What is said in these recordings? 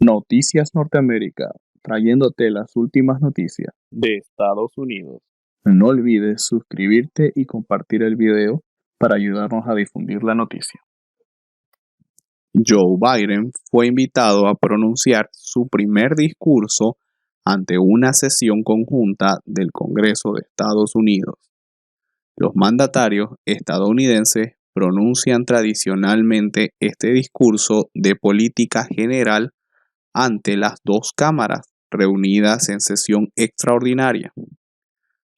Noticias Norteamérica, trayéndote las últimas noticias de Estados Unidos. No olvides suscribirte y compartir el video para ayudarnos a difundir la noticia. Joe Biden fue invitado a pronunciar su primer discurso ante una sesión conjunta del Congreso de Estados Unidos. Los mandatarios estadounidenses pronuncian tradicionalmente este discurso de política general ante las dos cámaras reunidas en sesión extraordinaria.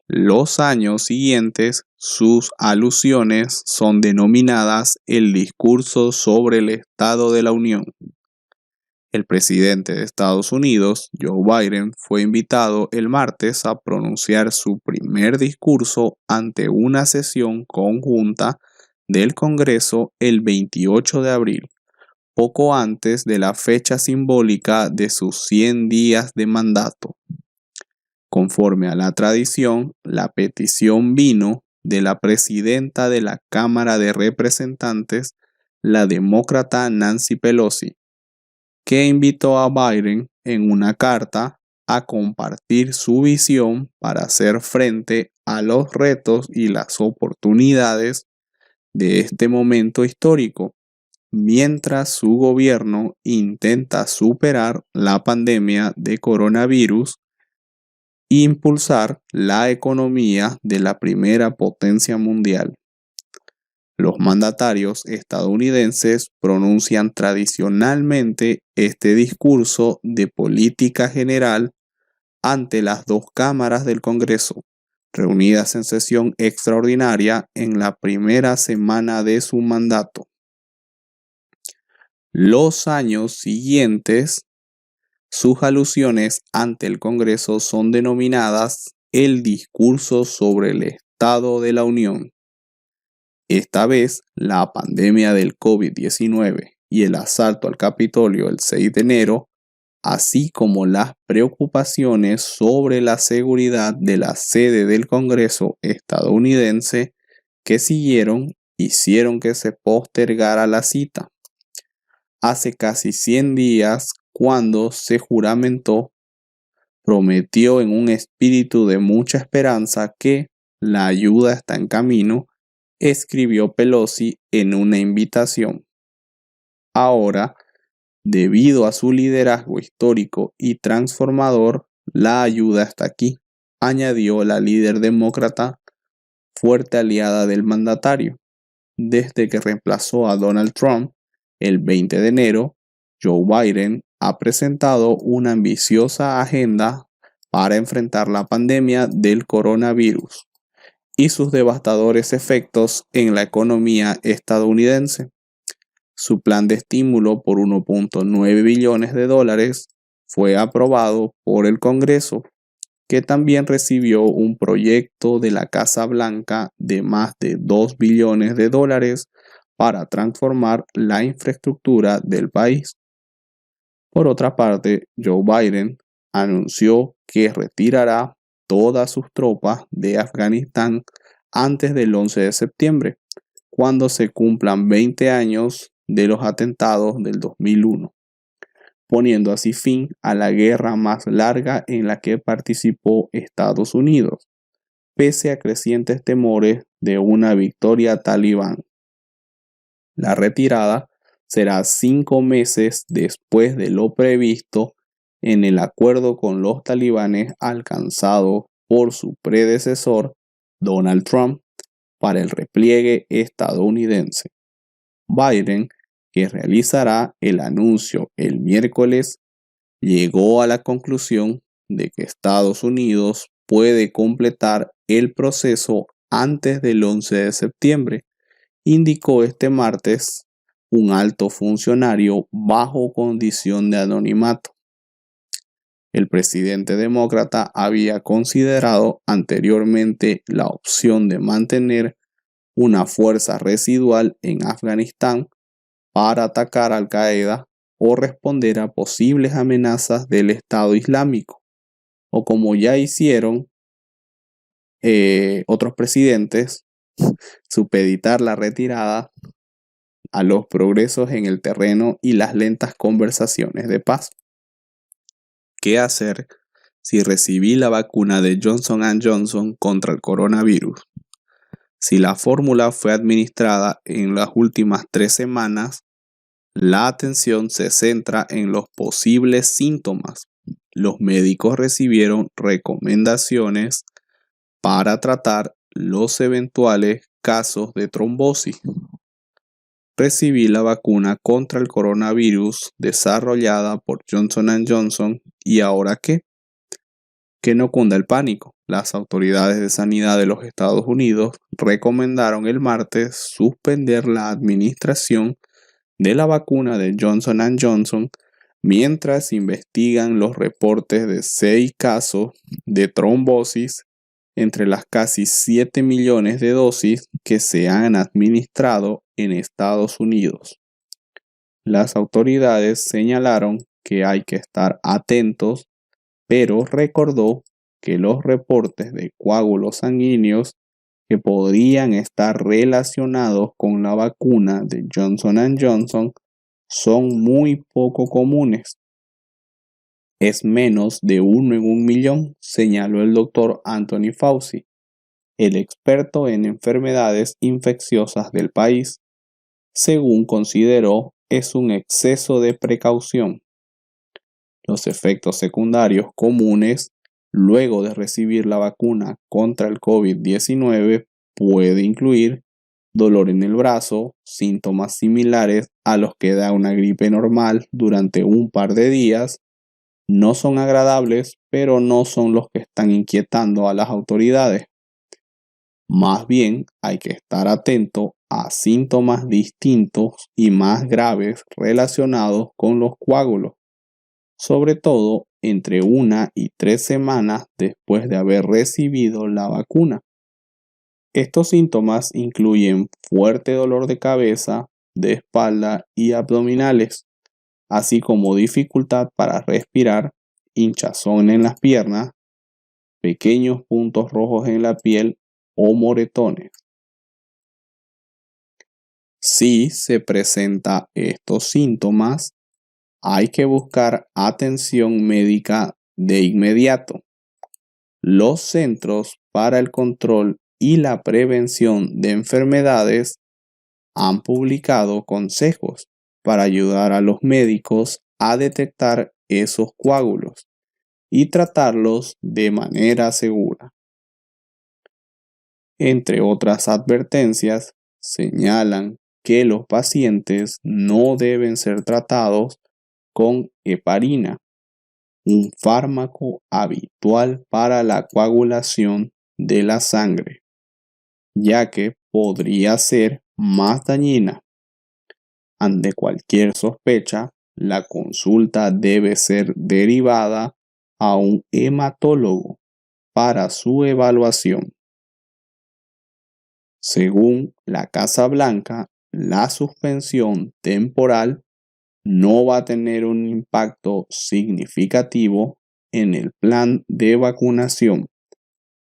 Los años siguientes, sus alusiones son denominadas el discurso sobre el Estado de la Unión. El presidente de Estados Unidos, Joe Biden, fue invitado el martes a pronunciar su primer discurso ante una sesión conjunta del Congreso el 28 de abril, poco antes de la fecha simbólica de sus 100 días de mandato. Conforme a la tradición, la petición vino de la presidenta de la Cámara de Representantes, la demócrata Nancy Pelosi, que invitó a Biden en una carta a compartir su visión para hacer frente a los retos y las oportunidades de este momento histórico, mientras su gobierno intenta superar la pandemia de coronavirus e impulsar la economía de la primera potencia mundial. Los mandatarios estadounidenses pronuncian tradicionalmente este discurso de política general ante las dos cámaras del Congreso, reunidas en sesión extraordinaria en la primera semana de su mandato. Los años siguientes, sus alusiones ante el Congreso son denominadas el discurso sobre el Estado de la Unión. Esta vez, la pandemia del COVID-19 y el asalto al Capitolio el 6 de enero, así como las preocupaciones sobre la seguridad de la sede del Congreso estadounidense que siguieron, hicieron que se postergara la cita. Hace casi 100 días, cuando se juramentó, prometió en un espíritu de mucha esperanza que la ayuda está en camino, escribió Pelosi en una invitación. Ahora, debido a su liderazgo histórico y transformador, la ayuda está aquí, añadió la líder demócrata, fuerte aliada del mandatario. Desde que reemplazó a Donald Trump el 20 de enero, Joe Biden ha presentado una ambiciosa agenda para enfrentar la pandemia del coronavirus y sus devastadores efectos en la economía estadounidense. Su plan de estímulo por 1.9 billones de dólares fue aprobado por el Congreso, que también recibió un proyecto de la Casa Blanca de más de 2 billones de dólares para transformar la infraestructura del país. Por otra parte, Joe Biden anunció que retirará todas sus tropas de Afganistán antes del 11 de septiembre, cuando se cumplan 20 años de los atentados del 2001, poniendo así fin a la guerra más larga en la que participó Estados Unidos, pese a crecientes temores de una victoria talibán. La retirada será 5 meses después de lo previsto en el acuerdo con los talibanes alcanzado por su predecesor, Donald Trump, para el repliegue estadounidense. Biden, que realizará el anuncio el miércoles, llegó a la conclusión de que Estados Unidos puede completar el proceso antes del 11 de septiembre, indicó este martes un alto funcionario bajo condición de anonimato. El presidente demócrata había considerado anteriormente la opción de mantener una fuerza residual en Afganistán para atacar a Al-Qaeda o responder a posibles amenazas del Estado Islámico, o como ya hicieron otros presidentes, supeditar la retirada a los progresos en el terreno y las lentas conversaciones de paz. ¿Qué hacer si recibí la vacuna de Johnson & Johnson contra el coronavirus? Si la fórmula fue administrada en las últimas 3 semanas, la atención se centra en los posibles síntomas. Los médicos recibieron recomendaciones para tratar los eventuales casos de trombosis. Recibí la vacuna contra el coronavirus desarrollada por Johnson & Johnson y ¿ahora qué? Que no cunda el pánico. Las autoridades de sanidad de los Estados Unidos recomendaron el martes suspender la administración de la vacuna de Johnson & Johnson mientras investigan los reportes de 6 casos de trombosis entre las casi 7 millones de dosis que se han administrado en Estados Unidos. Las autoridades señalaron que hay que estar atentos, pero recordó que los reportes de coágulos sanguíneos que podrían estar relacionados con la vacuna de Johnson & Johnson son muy poco comunes. Es menos de 1 en 1.000.000, señaló el doctor Anthony Fauci, el experto en enfermedades infecciosas del país. Según consideró, es un exceso de precaución. Los efectos secundarios comunes luego de recibir la vacuna contra el COVID-19 puede incluir dolor en el brazo, síntomas similares a los que da una gripe normal durante un par de días. No son agradables, pero no son los que están inquietando a las autoridades. Más bien, hay que estar atento a síntomas distintos y más graves relacionados con los coágulos, sobre todo entre 1 y 3 semanas después de haber recibido la vacuna. Estos síntomas incluyen fuerte dolor de cabeza, de espalda y abdominales, así como dificultad para respirar, hinchazón en las piernas, pequeños puntos rojos en la piel o moretones. Si se presenta estos síntomas, hay que buscar atención médica de inmediato. Los Centros para el Control y la Prevención de Enfermedades han publicado consejos para ayudar a los médicos a detectar esos coágulos y tratarlos de manera segura. Entre otras advertencias, señalan que los pacientes no deben ser tratados con heparina, un fármaco habitual para la coagulación de la sangre, ya que podría ser más dañina. Ante cualquier sospecha, la consulta debe ser derivada a un hematólogo para su evaluación. Según la Casa Blanca, la suspensión temporal no va a tener un impacto significativo en el plan de vacunación,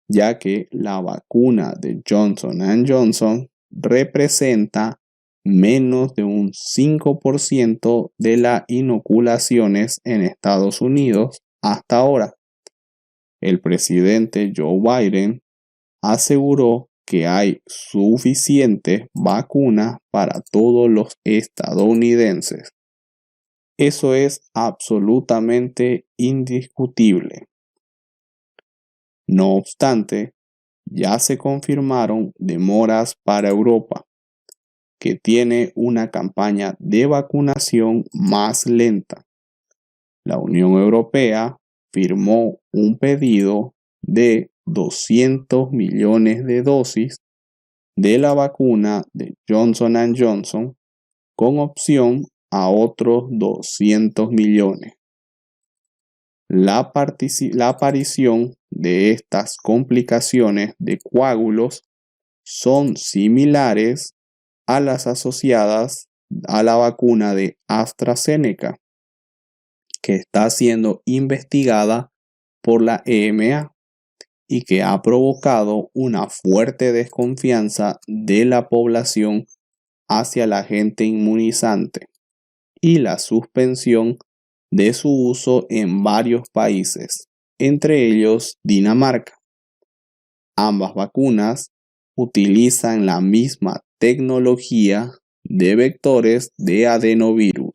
ya que la vacuna de Johnson & Johnson representa menos de un 5% de las inoculaciones en Estados Unidos hasta ahora. El presidente Joe Biden aseguró que hay suficientes vacunas para todos los estadounidenses. Eso es absolutamente indiscutible. No obstante, ya se confirmaron demoras para Europa, que tiene una campaña de vacunación más lenta. La Unión Europea firmó un pedido de 200 millones de dosis de la vacuna de Johnson & Johnson con opción a otros 200 millones. La aparición de estas complicaciones de coágulos son similares a las asociadas a la vacuna de AstraZeneca, que está siendo investigada por la EMA y que ha provocado una fuerte desconfianza de la población hacia el agente inmunizante y la suspensión de su uso en varios países, entre ellos Dinamarca. Ambas vacunas utilizan la misma tecnología de vectores de adenovirus.